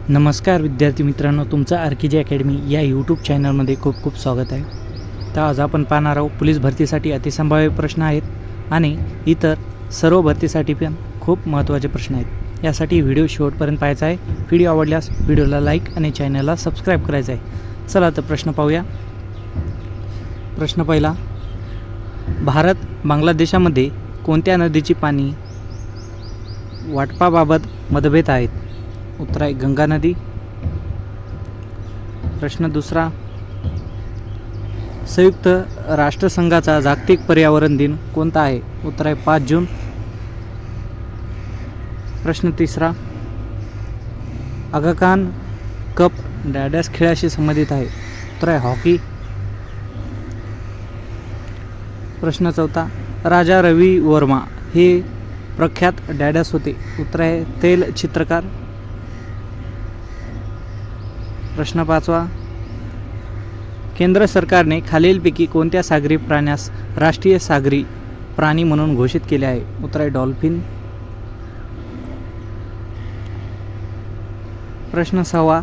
नमस्कार विद्यार्थी मित्रांनो, तुमचं आर्किजी अकॅडमी या यूट्यूब चॅनलमध्ये खूप खूप स्वागत आहे। तर आज आपण पाहणार आहोत पोलीस भरतीसाठी अतिसंभाव्य प्रश्न आहेत आणि इतर सर्व भरतीसाठी पण खूप महत्त्वाचे प्रश्न आहेत। यासाठी व्हिडिओ शेवटपर्यंत पाहायचा आहे। व्हिडिओ आवडल्यास व्हिडिओला लाईक आणि चॅनलला सबस्क्राईब करायचं आहे। चला तर प्रश्न पाहूया। प्रश्न पहिला, भारत बांगलादेशामध्ये कोणत्या नदीची पाणी वाटपाबाबत मतभेद आहेत? उत्तर आहे गंगा नदी। प्रश्न दुसरा, संयुक्त राष्ट्रसंघाचा जागतिक पर्यावरण दिन कोणता आहे? उत्तर आहे 5 जून। प्रश्न तिसरा, आगा खान कप डॅडॅस खेळाशी संबंधित आहे? उत्तर आहे हॉकी। प्रश्न चौथा, राजा रवी वर्मा हे प्रख्यात डॅडॅस होते? उत्तर आहे तैल चित्रकार। प्रश्न पाचवा, केंद्र सरकारने खालीलपैकी कोणत्या सागरी प्राण्यास राष्ट्रीय सागरी प्राणी म्हणून घोषित केले आहे? उत्तर आहे डॉल्फिन। प्रश्न सहावा,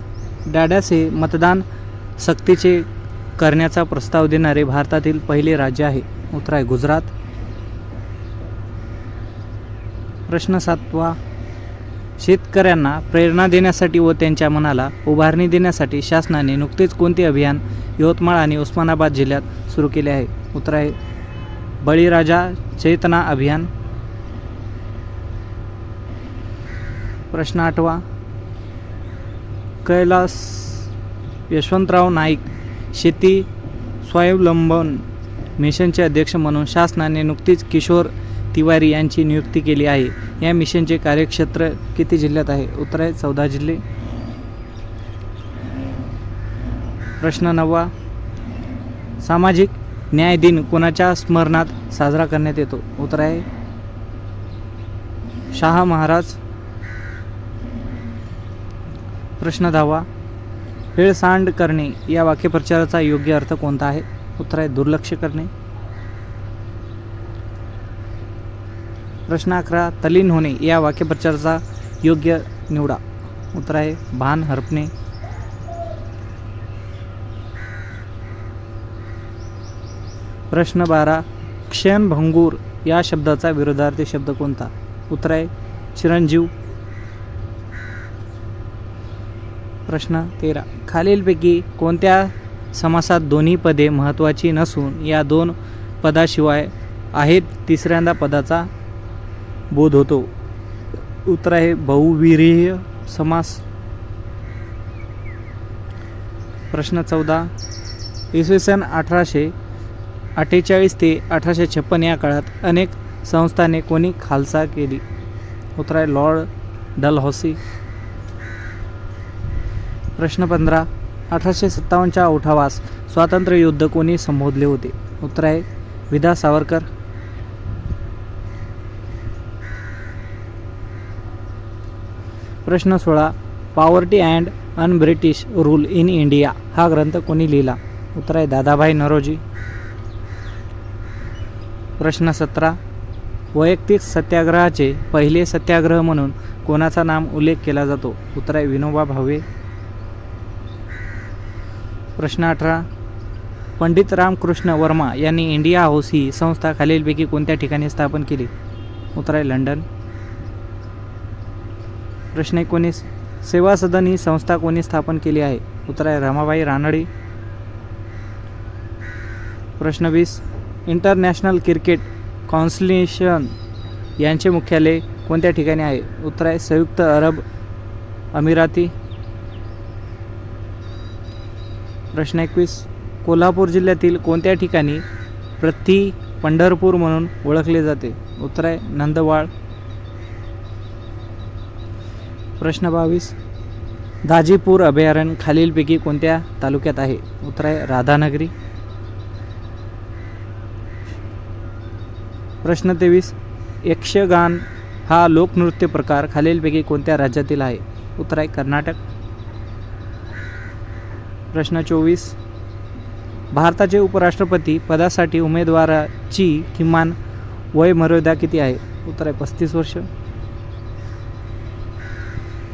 डॅडॅस हे मतदान सक्तीचे करण्याचा प्रस्ताव देणारे भारतातील पहिले राज्य आहे? उत्तर आहे गुजरात। प्रश्न सातवा, शेतकऱ्यांना प्रेरणा देण्यासाठी व त्यांच्या मनाला उभारणी देण्यासाठी शासनाने नुकतेच कोणते अभियान यवतमाळ आणि उस्मानाबाद जिल्ह्यात सुरू केले आहे? उत्तर आहे बळीराजा चैतना अभियान। प्रश्न आठवा, कैलास यशवंतराव नाईक शेती स्वावलंबन मिशनचे अध्यक्ष म्हणून शासनाने नुकतीच किशोर तिवारी यांची नियुक्ती केली आहे। या मिशनचे कार्यक्षेत्र किती जिल्ह्यात आहे? उत्तर आहे 14 जिल्हे। प्रश्न नववा, सामाजिक न्याय दिन कोणाच्या स्मरणात साजरा करण्यात येतो? उत्तर आहे शाह महाराज। प्रश्न 10वा, हेळसांड करणे या वाक्यप्रचाराचा योग्य अर्थ कोणता आहे? उत्तर आहे दुर्लक्ष करणे। प्रश्न 11, तल्लीन होणे या वाक्यप्रचाराचा योग्य निवडा? उत्तर आहे भान हरपणे। प्रश्न 12, क्षणभंगूर या शब्दाचा विरुद्धार्थी शब्द कोणता? उत्तर आहे चिरंजीव। प्रश्न 13, खालीलपैकी कोणत्या समासात दोन्ही पदे महत्त्वाची नसून या दोन पदाशिवाय आहेत तिसऱ्यांदा पदाचा बोध होतो? उत्तर आहे बहुव्रीही समास। प्रश्न 14, इसवी सन 1848 ते 1856 या काळात अनेक संस्थाने कोणी खालसा केली? उत्तर आहे लॉर्ड डलहौसी। प्रश्न 15, 1857च्या उठावास स्वातंत्र्य युद्ध कोणी संबोधले होते? उत्तर आहे विदा सावरकर। प्रश्न 16, poverty and un British rule in India हा ग्रंथ कोणी लिहिला? उत्तर आहे दादाभाई नौरोजी। प्रश्न 17, वैयक्तिक सत्याग्रहाचे पहिले सत्याग्रह म्हणून कोणाचा नाम उल्लेख केला जातो? उत्तर आहे विनोबा भावे। प्रश्न 18, पंडित रामकृष्ण वर्मा यांनी इंडिया हाऊस ही संस्था खालीलपैकी कोणत्या ठिकाणी स्थापन केली? उत्तर आहे लंडन। प्रश्न 19, सेवा सदन ही संस्था कोणी स्थापन केली आहे? उत्तर आहे रमाबाई रानडे। प्रश्न 20, इंटरनॅशनल क्रिकेट कौन्सिलेशन यांचे मुख्यालय कोणत्या ठिकाणी आहे? उत्तर आहे संयुक्त अरब अमिराती। प्रश्न 21, कोल्हापूर जिल्ह्यातील कोणत्या ठिकाणी प्रति पंढरपूर म्हणून ओळखले जाते? उत्तर आहे नंदवाळ। प्रश्न 22, दाजीपूर अभयारण्य खालीलपैकी कोणत्या तालुक्यात आहे? उत्तर आहे राधानगरी। प्रश्न 23, यक्षगान हा लोकनृत्य प्रकार खालीलपैकी कोणत्या राज्यातील आहे? उत्तर आहे कर्नाटक। प्रश्न 24, भारताचे उपराष्ट्रपती पदासाठी उमेदवाराची किमान वय मर्यादा किती आहे? उत्तर आहे 35 वर्ष।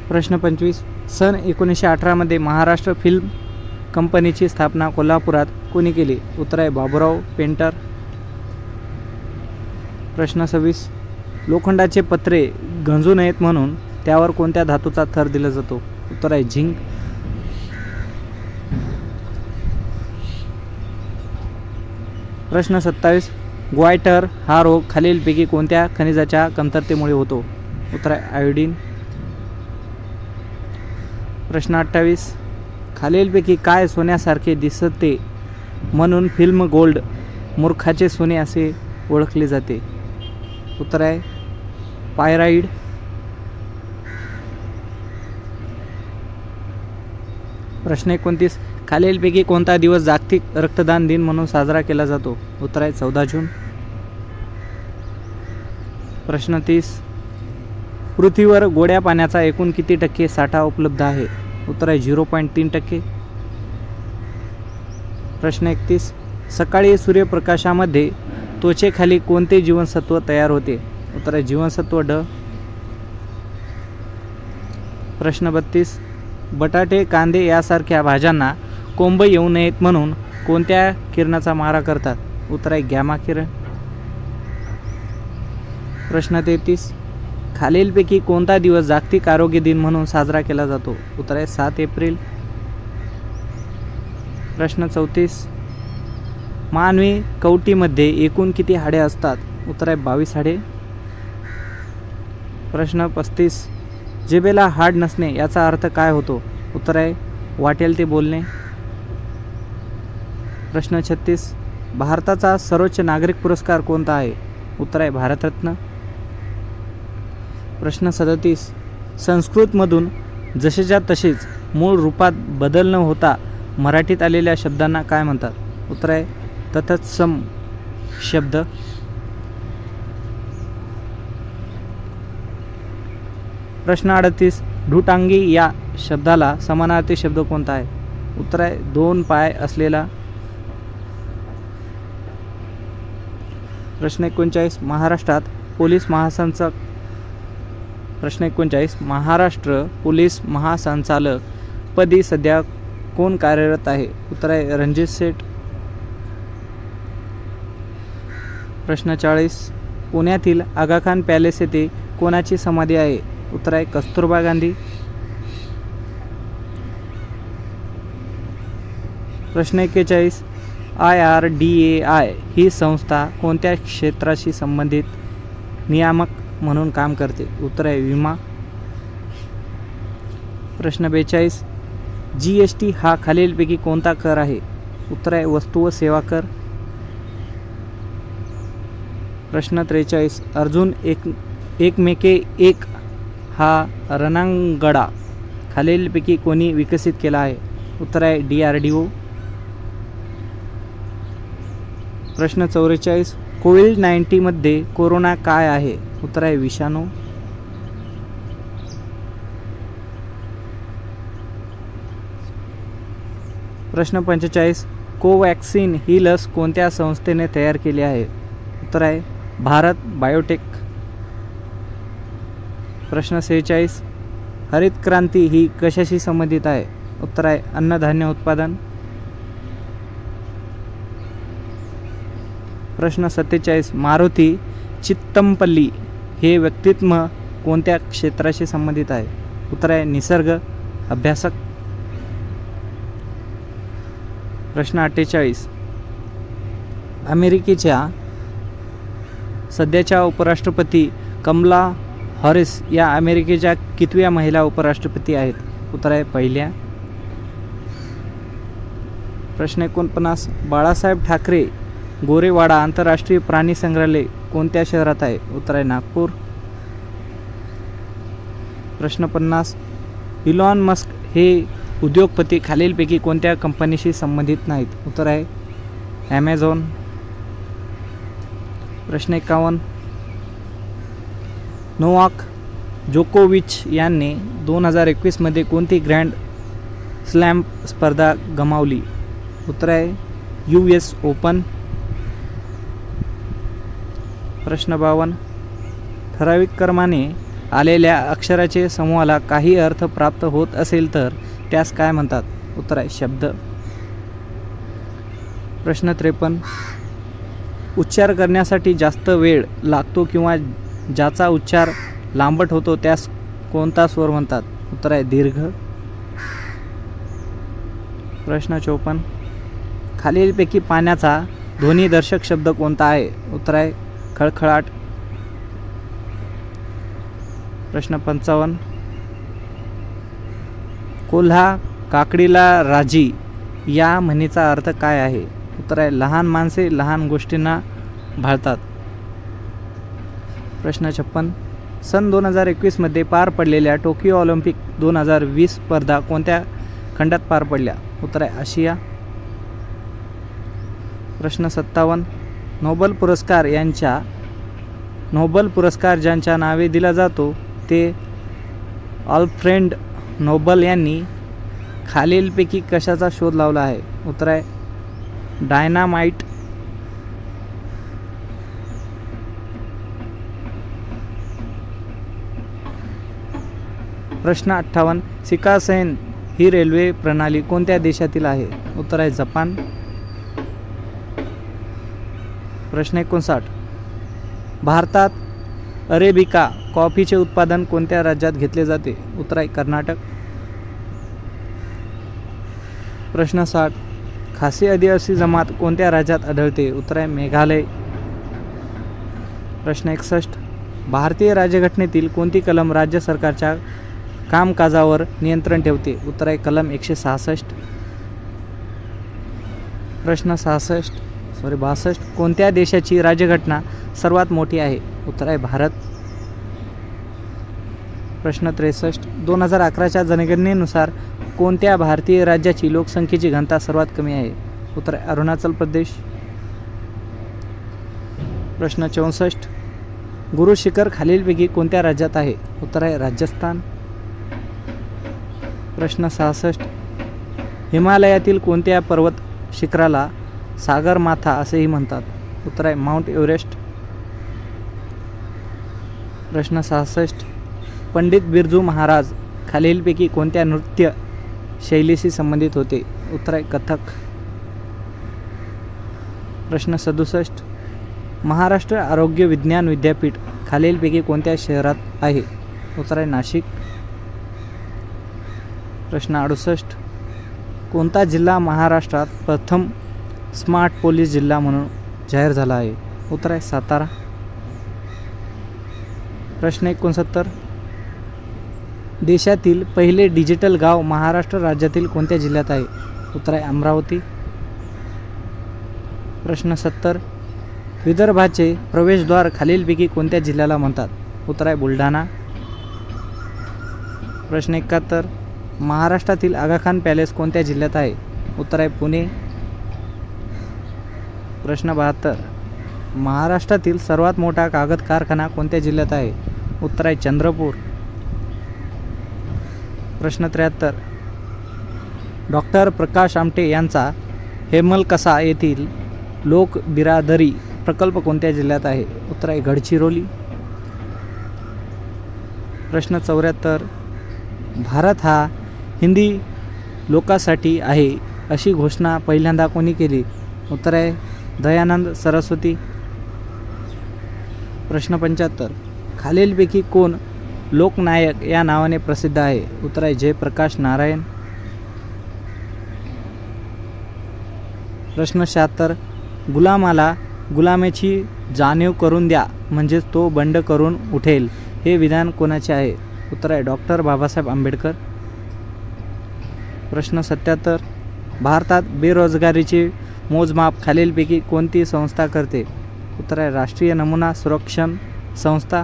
प्रश्न 25. सन 1918 मध्ये महाराष्ट्र फिल्म कंपनीची स्थापना कोल्हापुरात कोणी केली? उत्तर आहे बाबूराव पेंटर. प्रश्न 26. लोखंडाचे पत्रे गंजू नयेत म्हणून त्यावर कोणत्या धातूचा थर दिला जातो? उत्तर आहे झिंक. प्रश्न 27. ग्वायटर हा रोग खालीलपैकी कोणत्या खनिजाच्या कमतरतेमुळे होतो? उत्तर आहे आयोडीन. प्रश्न 28. खालीलपैकी काय सोन्यासारखे दिसते म्हणून फिल्म गोल्ड मूर्खाचे सोने असे ओळखले जाते? उत्तर आहे पायराईड. प्रश्न 29. खालीलपैकी कोणता दिवस जागतिक रक्तदान दिन म्हणून साजरा केला जातो? उत्तर आहे 14 जून. प्रश्न 30. पृथ्वीवर गोड्या पाण्याचा एकूण किती टक्के साठा उपलब्ध आहे? उत्तर आहे 0.3%. प्रश्न 31. सकाळी सूर्यप्रकाशामध्ये त्वचेखाली कोणते जीवनसत्व तयार होते? उत्तर आहे जीवनसत्व ड. प्रश्न 32. बटाटे कांदे यासारख्या भाज्यांना कोंब येऊ नयेत म्हणून कोणत्या किरणाचा मारा करतात? उत्तर आहे गॅमा किरण. प्रश्न 33. खालीलपैकी कोणता दिवस जागतिक आरोग्य दिन म्हणून साजरा केला जातो? उत्तर आहे 7 एप्रिल. प्रश्न 34. मानवी कवटीमध्ये एकूण किती हाडे असतात? उत्तर आहे 22 हाडे. प्रश्न 35. जिभेला हाड नसणे याचा अर्थ काय होतो? उत्तर आहे वाटेल ते बोलणे. प्रश्न 36. भारताचा सर्वोच्च नागरिक पुरस्कार कोणता आहे? उत्तर आहे भारतरत्न. प्रश्न 37. संस्कृतमधून जसेच्या तसेच मूळ रूपात बदल न होता मराठीत आलेल्या शब्दांना काय म्हणतात? उत्तर आहे तत्सम शब्द. प्रश्न 38. ढुटांगी या शब्दाला समानार्थी शब्द कोणता आहे? उत्तर आहे 2 पाय असलेला. प्रश्न 39. महाराष्ट्रात पोलीस महासंचालक प्रश्न 39. महाराष्ट्र पोलीस महासंचालक पदी सध्या कोण कार्यरत आहे? उत्तर आहे रणजित सेठ. प्रश्न 40. पुण्यातील आगा खान पॅलेस येथे कोणाची समाधी आहे? उत्तर आहे कस्तुरबा गांधी. प्रश्न 41. IRDAI ही संस्था कोणत्या क्षेत्राशी संबंधित नियामक म्हणून काम करते? उत्तर आहे विमा. प्रश्न 42. GST हा खालीलपैकी कोणता कर आहे? उत्तर आहे वस्तू व सेवा कर. प्रश्न 43. अर्जुन एकमेके एक हा रणांगणा खालीलपैकी कोणी विकसित केला आहे? उत्तर आहे DRDO. प्रश्न 44. कोविड-19 मध्ये कोरोना काय आहे? उत्तर आहे विषाणू. प्रश्न 45. कोवॅक्सिन ही लस कोणत्या संस्थेने तयार केली आहे? उत्तर आहे भारत बायोटेक. प्रश्न 46. हरित क्रांती ही कशाशी संबंधित आहे? उत्तर आहे अन्नधान्य उत्पादन. प्रश्न 47. मारुती चित्तमपल्ली हे व्यक्तित्व कोणत्या क्षेत्राशी संबंधित आहे? उत्तर आहे निसर्ग अभ्यासक. प्रश्न 48. अमेरिकेच्या सध्याच्या उपराष्ट्रपती कमला हॅरिस या अमेरिकेच्या कितव्या महिला उपराष्ट्रपती आहेत? उत्तर आहे पहिल्या. प्रश्न 49. बाळासाहेब ठाकरे गोरेवाडा आंतरराष्ट्रीय प्राणी संग्रहालय कोणत्या शहरात आहे? उत्तर आहे नागपूर. प्रश्न 50. इलॉन मस्क हे उद्योगपती खालीलपैकी कोणत्या कंपनीशी संबंधित नाहीत? उत्तर आहे ॲमेझॉन. प्रश्न 51. नोवाक जोकोविच यांनी 2021 मध्ये कोणती ग्रँड स्लॅम स्पर्धा गमावली? उत्तर आहे US ओपन. प्रश्न 52. ठराविक क्रमाने आलेल्या अक्षराचे समूहाला काही अर्थ प्राप्त होत असेल तर त्यास काय म्हणतात? उत्तर आहे शब्द. प्रश्न 53. उच्चार करण्यासाठी जास्त वेळ लागतो किंवा ज्याचा उच्चार लांबट होतो त्यास कोणता स्वर म्हणतात? उत्तर आहे दीर्घ. प्रश्न 54. खालीलपैकी पाण्याचा ध्वनिदर्शक शब्द कोणता आहे? उत्तर आहे खळखळाट. प्रश्न 55. कोल्हा काकडीला राजी या म्हणीचा अर्थ काय आहे? उत्तर आहे लहान माणसे लहान गोष्टींना भाळतात. प्रश्न 56. सन 2021 मध्ये पार पडलेल्या टोकियो ऑलिम्पिक 2020 स्पर्धा कोणत्या खंडात पार पडल्या? उत्तर आहे आशिया. प्रश्न 57. नोबेल पुरस्कार ज्यांच्या नावे दिला जातो ते अल्फ्रेड नोबेल यांनी खालीलपैकी कशाचा शोध लावला आहे? उत्तर आहे डायनामाइट. प्रश्न 58. शिकासेन ही रेल्वे प्रणाली कोणत्या देशातील आहे? उत्तर आहे जपान. प्रश्न 59. भारतात अरेबिका कॉफीचे उत्पादन कोणत्या राज्यात घेतले जाते? उत्तर आहे कर्नाटक. प्रश्न 60. खासी आदिवासी जमात कोणत्या राज्यात आढळते? उत्तर आहे मेघालय. प्रश्न 61. भारतीय राज्यघटनेतील कोणती कलम राज्य सरकारच्या कामकाजावर नियंत्रण ठेवते? उत्तर आहे कलम 166. प्रश्न 62. कोणत्या देशाची राज्यघटना सर्वात मोठी आहे? उत्तर आहे भारत. प्रश्न 63. 2011च्या जनगणनेनुसार कोणत्या भारतीय राज्याची लोकसंख्येची घनता सर्वात कमी आहे? उत्तर आहे अरुणाचल प्रदेश. प्रश्न 64. गुरु शिखर खालीलपैकी कोणत्या राज्यात आहे? उत्तर आहे राजस्थान. प्रश्न 66. हिमालयातील कोणत्या पर्वत शिखराला सागरमाथा असेही म्हणतात? उत्तर आहे माउंट एव्हरेस्ट. प्रश्न 66. पंडित बिरजू महाराज खालीलपैकी कोणत्या नृत्य शैलीशी संबंधित होते? उत्तर आहे कथक. प्रश्न 67. महाराष्ट्र आरोग्य विज्ञान विद्यापीठ खालीलपैकी कोणत्या शहरात आहे? उत्तर आहे नाशिक. प्रश्न 68. कोणता जिल्हा महाराष्ट्रात प्रथम स्मार्ट पोलीस जिल्हा म्हणून जाहीर झाला आहे? उत्तर आहे सातारा. प्रश्न 69. देशातील पहिले डिजिटल गाव महाराष्ट्र राज्यातील कोणत्या जिल्ह्यात आहे? उत्तर आहे अमरावती. प्रश्न 70. विदर्भाचे प्रवेशद्वार खालीलपैकी कोणत्या जिल्ह्याला म्हणतात? उत्तर आहे बुलढाणा. प्रश्न 71. महाराष्ट्रातील आगाखान पॅलेस कोणत्या जिल्ह्यात आहे? उत्तर आहे पुणे. प्रश्न 72. महाराष्ट्रातील सर्वात मोठा कागद कारखाना कोणत्या जिल्ह्यात आहे? उत्तर आहे चंद्रपूर. प्रश्न 73. डॉक्टर प्रकाश आमटे यांचा हेमलकसा येथील लोक बिरादरी प्रकल्प कोणत्या जिल्ह्यात आहे? उत्तर आहे गडचिरोली. प्रश्न 74. भारत हा हिंदी लोकांसाठी आहे अशी घोषणा पहिल्यांदा कोणी केली? उत्तर आहे दयानंद सरस्वती. प्रश्न 75. खालीलपैकी कोण लोकनायक या नावाने प्रसिद्ध आहे? उत्तर आहे जयप्रकाश नारायण. प्रश्न 76. गुलामाला गुलामीची जाणीव करून द्या म्हणजेच तो बंड करून उठेल हे विधान कोणाचे आहे? उत्तर आहे डॉक्टर बाबासाहेब आंबेडकर. प्रश्न 77. भारतात बेरोजगारीचे मोजमाप खालीलपैकी कोणती संस्था करते? उत्तर आहे राष्ट्रीय नमुना सुरक्षण संस्था.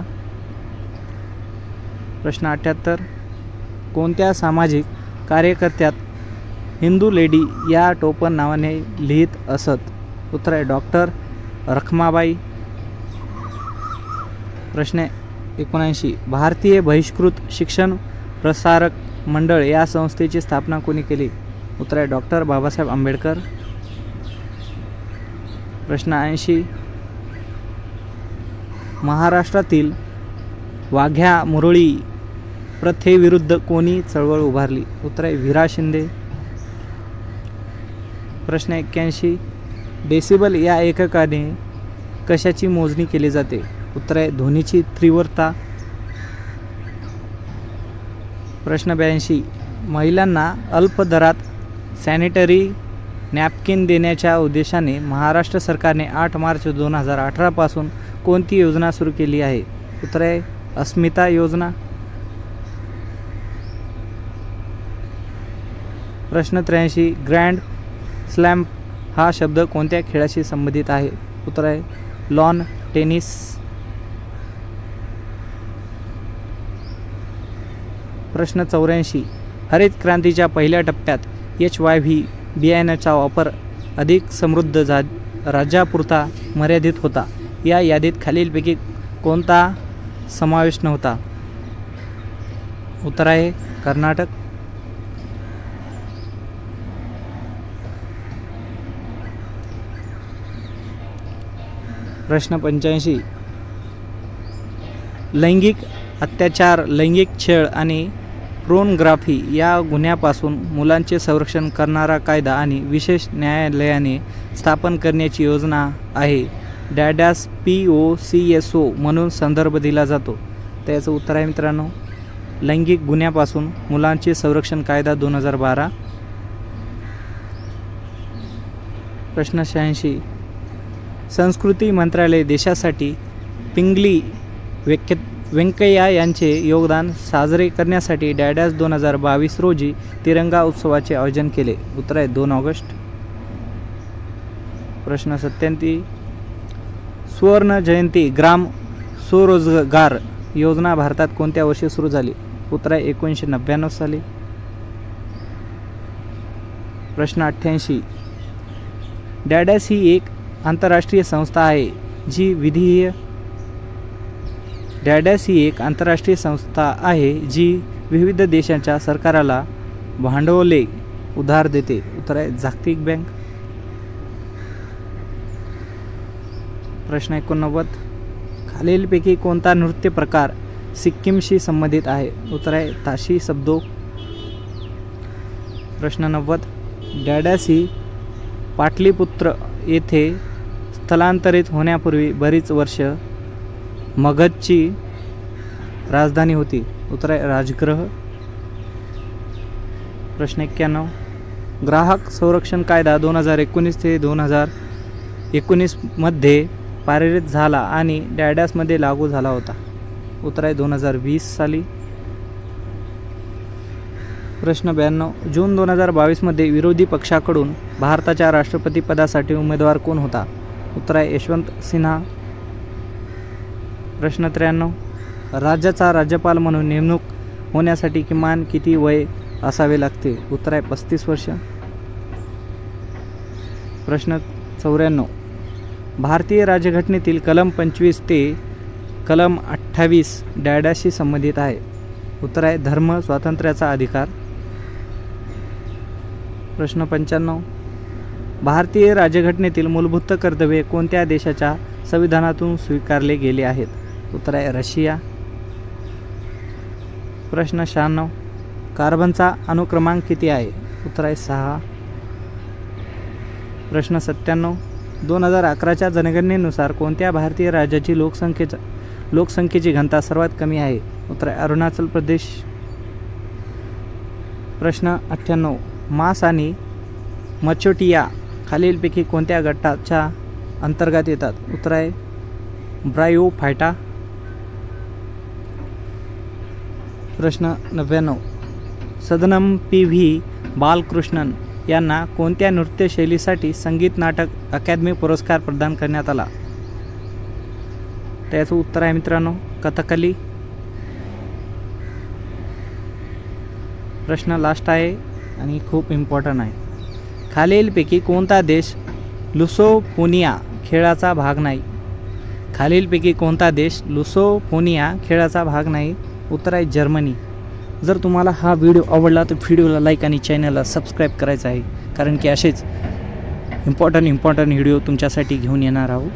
प्रश्न 78. कोणत्या सामाजिक कार्यकर्त्यात हिंदू लेडी या टोपण नावाने लिहित असत? उत्तर आहे डॉक्टर रखमाबाई. प्रश्न 79. भारतीय बहिष्कृत शिक्षण प्रसारक मंडळ या संस्थेची स्थापना कोणी केली? उत्तर आहे डॉक्टर बाबासाहेब आंबेडकर. प्रश्न 80. महाराष्ट्रातील वाघ्या मुरळी प्रथेविरुद्ध कोणी चळवळ उभारली? उत्तर आहे वीरा शिंदे. प्रश्न 81. डेसिबल या एककाने कशाची मोजणी केली जाते? उत्तर आहे ध्वनीची तीव्रता. प्रश्न 82. महिलांना अल्प दरात सॅनिटरी नॅपकिन देण्याच्या उद्देशाने महाराष्ट्र सरकारने 8 मार्च 2018 पासून कोणती योजना सुरू केली आहे? उत्तर आहे अस्मिता योजना. प्रश्न 83. ग्रँड स्लॅम हा शब्द कोणत्या खेळाशी संबंधित आहे? उत्तर आहे लॉन टेनिस. प्रश्न 84. हरित क्रांतीच्या पहिल्या टप्प्यात HYV बियाण्याचा वापर अधिक समृद्ध राज्यापुरता मर्यादित होता. या यादीत खालीलपैकी कोणता समावेश नव्हता? उत्तर आहे कर्नाटक. प्रश्न 85. लैंगिक अत्याचार, लैंगिक छळ आणि पोर्नोग्राफी या गुन्ह्यापासून मुलांचे संरक्षण करणारा कायदा आणि विशेष न्यायालयाने स्थापन करण्याची योजना आहे. डॅडॅस POCSO म्हणून संदर्भ दिला जातो. त्याचं उत्तर आहे मित्रांनो लैंगिक गुन्ह्यापासून मुलांचे संरक्षण कायदा 2012. प्रश्न 86. संस्कृती मंत्रालय देशासाठी पिंगली व्यंकय्या यांचे योगदान साजरे करण्यासाठी डॅडॅस 2022 रोजी तिरंगा उत्सवाचे आयोजन केले. उत्तर आहे 2 ऑगस्ट. प्रश्न 87. सुवर्ण जयंती ग्राम स्वरोजगार योजना भारतात कोणत्या वर्षी सुरू झाली? उत्तर आहे 1999 साली. प्रश्न 88. डॅडॅस ही एक आंतरराष्ट्रीय संस्था आहे जी विविध देशांच्या सरकाराला भांडवले उधार देते. उत्तर आहे जागतिक बँक. प्रश्न 89. खालीलपैकी कोणता नृत्य प्रकार सिक्कीमशी संबंधित आहे? उत्तर आहे ताशी सबदो. प्रश्न 90. डॅडॅस ही पाटलीपुत्र येथे स्थलांतरित होण्यापूर्वी बरीच वर्ष मगधची राजधानी होती. उत्तर आहे राजगृह. प्रश्न 91. ग्राहक संरक्षण कायदा 2019 ते 2019 मध्ये पारित झाला आणि डॅडॅसमध्ये लागू झाला होता. उत्तर आहे 2020 साली. प्रश्न 92. जून 2022 मध्ये विरोधी पक्षाकडून भारताच्या राष्ट्रपती पदासाठी उमेदवार कोण होता? उत्तर आहे यशवंत सिन्हा. प्रश्न 93. राज्याचा राज्यपाल म्हणून नेमणूक होण्यासाठी किमान किती वय असावे लागते? उत्तर आहे 35 वर्ष. प्रश्न 94. भारतीय राज्यघटनेतील कलम 25 ते कलम 28 डॅडॅसशी संबंधित आहे. उत्तर आहे धर्म स्वातंत्र्याचा अधिकार. प्रश्न 95. भारतीय राज्यघटनेतील मूलभूत कर्तव्ये कोणत्या देशाच्या संविधानातून स्वीकारले गेले आहेत? उत्तर आहे रशिया. प्रश्न 96. कार्बनचा अणुक्रमांक किती आहे? उत्तर आहे 6. प्रश्न 97. 2011च्या जनगणनेनुसार कोणत्या भारतीय राज्याची लोकसंख्येची घनता सर्वात कमी आहे? उत्तर आहे अरुणाचल प्रदेश. प्रश्न 98. मास आणि मचोटिया खालीलपैकी कोणत्या गटाच्या अंतर्गत येतात? उत्तर आहे ब्रायोफायटा. प्रश्न 99. सदनम PV बालकृष्णन यांना कोणत्या नृत्यशैलीसाठी संगीत नाटक अकादमी पुरस्कार प्रदान करण्यात आला? त्याचं उत्तर आहे मित्रांनो कथकली. प्रश्न लास्ट आहे आणि खूप इम्पॉर्टंट आहे. खालीलपैकी कोणता देश लुसोफोनिया खेळाचा भाग नाही? खालीलपैकी कोणता देश लुसोफोनिया खेळाचा भाग नाही? उत्तर आहे जर्मनी. जर तुम्हाला हा व्हिडिओ आवडला तर व्हिडिओला लाईक आणि चॅनलला सबस्क्राईब करायचं आहे, कारण की असेच इम्पॉर्टंट व्हिडिओ तुमच्यासाठी घेऊन येणार आहोत.